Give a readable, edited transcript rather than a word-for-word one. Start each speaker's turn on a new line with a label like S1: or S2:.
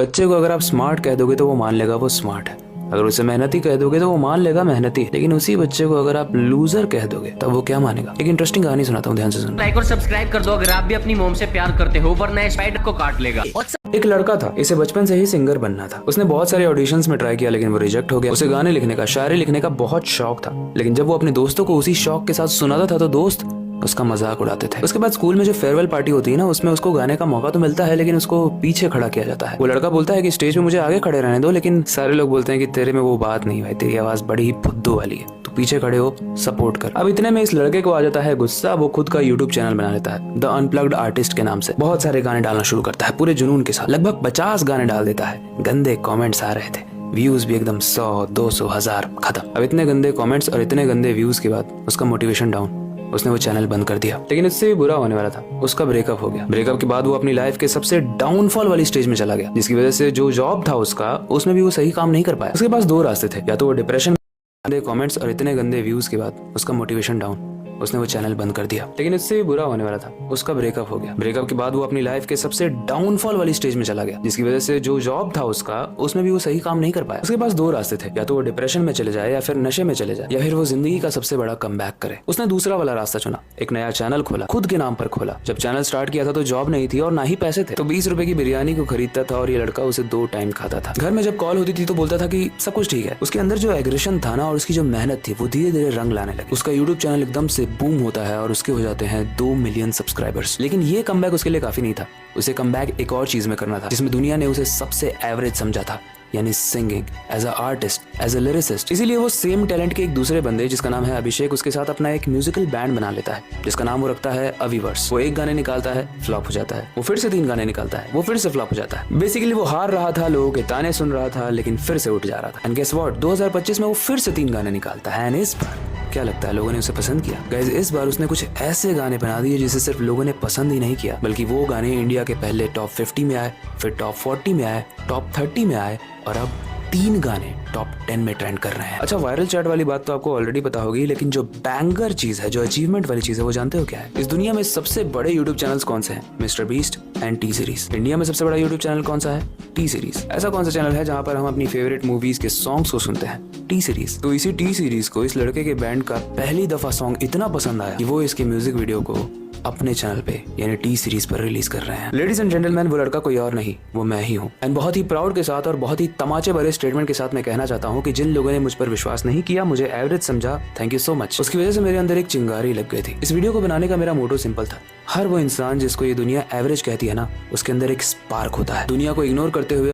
S1: बच्चे को अगर आप स्मार्ट कह दोगे तो वो मान लेगा वो स्मार्ट है, अगर उसे मेहनती कह दोगे तो वो मान लेगा मेहनती। लेकिन उसी बच्चे को अगर आप लूजर कह दोगे तब वो क्या मानेगा। एक इंटरेस्टिंग कहानी सुनाता हूँ, ध्यान से सुनो।
S2: लाइक और सब्सक्राइब कर दो अगर आप भी अपनी मोम से प्यार करते हो, वरना स्पाइडर को काट लेगा।
S1: एक लड़का था, इसे बचपन से ही सिंगर बनना था। उसने बहुत सारे ऑडिशंस में ट्राई किया लेकिन वो रिजेक्ट हो गया। उसे गाने लिखने का, शायरी लिखने का बहुत शौक था, लेकिन जब वो अपने दोस्तों को उसी शौक के साथ सुनाता था तो दोस्त उसका मजाक उड़ाते थे। उसके बाद स्कूल में जो फेयरवेल पार्टी होती है ना, उसमें उसको गाने का मौका तो मिलता है लेकिन उसको पीछे खड़ा किया जाता है। वो लड़का बोलता है कि स्टेज पे मुझे आगे खड़े रहने दो, लेकिन सारे लोग बोलते हैं कि तेरे में वो बात नहीं भाई, तेरी आवाज बड़ी ही फुद्दू वाली है, तो पीछे खड़े हो, सपोर्ट कर। अब इतने में इस लड़के को आ जाता है गुस्सा। वो खुद का यूट्यूब चैनल बना लेता है, द अनप्लग्ड आर्टिस्ट के नाम से। बहुत सारे गाने डालना शुरू करता है पूरे जुनून के साथ। लगभग 50 गाने डाल देता है। गंदे कमेंट्स आ रहे थे, व्यूज भी एकदम 100, 200, 1000 खत्म। अब इतने गंदे कमेंट्स और इतने गंदे व्यूज के बाद उसका मोटिवेशन डाउन, उसने वो चैनल बंद कर दिया। लेकिन इससे भी बुरा होने वाला था, उसका ब्रेकअप हो गया। ब्रेकअप के बाद वो अपनी लाइफ के सबसे डाउनफॉल वाली स्टेज में चला गया, जिसकी वजह से जो जॉब था उसका, उसमें भी वो सही काम नहीं कर पाया। उसके पास 2 रास्ते थे, या तो वो डिप्रेशन, गंदे कमेंट्स और इतने गंदे व्यूज के बाद उसका मोटिवेशन डाउन, उसने वो चैनल बंद कर दिया। लेकिन इससे भी बुरा होने वाला था, उसका ब्रेकअप हो गया। ब्रेकअप के बाद वो अपनी लाइफ के सबसे डाउनफॉल वाली स्टेज में चला गया, जिसकी वजह से जो जॉब था उसका, उसमें भी वो सही काम नहीं कर पाया। उसके पास 2 रास्ते थे, या तो वो डिप्रेशन में चले जाए, या फिर नशे में चले जाए, या फिर वो जिंदगी का सबसे बड़ा कमबैक करे। उसने दूसरा वाला रास्ता चुना, एक नया चैनल खोला, खुद के नाम पर खोला। जब चैनल स्टार्ट किया था तो जॉब नहीं थी और ना ही पैसे थे, तो 20 रुपए की बिरयानी को खरीदता था और ये लड़का उसे 2 टाइम खाता था। घर में जब कॉल होती थी तो बोलता था कि सब कुछ ठीक है। उसके अंदर जो एग्रेशन था ना और उसकी जो मेहनत थी वो धीरे धीरे रंग लाने लगी। उसका यूट्यूब चैनल एकदम से बूम होता है और उसके हो जाते हैं 2 मिलियन सब्सक्राइबर्स। लेकिन ये कमबैक उसके लिए काफी नहीं था। उसे कमबैक एक और चीज में करना था, जिसमें दुनिया ने उसे सबसे एवरेज समझा था, यानी singing, as a artist, as a lyricist. इसीलिए वो सेम टैलेंट के एक दूसरे बंदे जिसका नाम है अभिषेक, उसके साथ अपना एक म्यूजिकल बैंड बना लेता है, जिसका नाम वो रखता है अविवर्स। वो एक गाने निकालता है, फ्लॉप हो जाता है, वो फिर से 3 गाने निकालता है, वो फिर से फ्लॉप हो जाता है। बेसिकली वो हार रहा था, लोगों के ताने सुन रहा था, लेकिन फिर से उठ जा रहा था। एंड गेस व्हाट, 2025 में वो फिर से 3 गाने निकालता है। एंड इस बार क्या लगता है लोगों ने उसे पसंद किया? गाइस, इस बार उसने कुछ ऐसे गाने बना दिए जिसे सिर्फ लोगों ने पसंद ही नहीं किया, बल्कि वो गाने इंडिया के पहले टॉप 50 में आए, फिर टॉप 40 में आए, टॉप 30 में आए और अब 3 गाने टॉप 10 में ट्रेंड कर रहे हैं। अच्छा, वायरल चैट वाली बात तो आपको ऑलरेडी पता होगी, लेकिन जो बैंगर चीज है, जो अचीवमेंट वाली चीज है, वो जानते हो क्या है? इस दुनिया में सबसे बड़े यूट्यूब चैनल्स कौन से हैं? Mister beast and T series. India में सबसे बड़ा यूट्यूब चैनल कौन सा है? T series. ऐसा कौन सा चैनल है जहाँ पर हम अपनी फेवरेट मूवीज के सॉन्ग्स को सुनते हैं? T series. तो इसी टी सीरीज को इस लड़के के बैंड का पहली दफा सॉन्ग इतना पसंद आया कि वो इसके म्यूजिक वीडियो को अपने चैनल पे यानी टी सीरीज पर रिलीज कर रहे हैं। लेडीज एंड जेंटलमैन, वो लड़का कोई और नहीं, वो मैं ही हूँ। एंड बहुत ही प्राउड के साथ और बहुत ही तमाचे भरे स्टेटमेंट के साथ मैं कहना चाहता हूँ कि जिन लोगों ने मुझ पर विश्वास नहीं किया, मुझे एवरेज समझा, थैंक यू सो मच। उसकी वजह से मेरे अंदर एक चिंगारी लग गई थी। इस वीडियो को बनाने का मेरा मोटो सिंपल था। हर वो इंसान जिसको ये दुनिया एवरेज कहती है ना, उसके अंदर एक स्पार्क होता है। दुनिया को इग्नोर करते हुए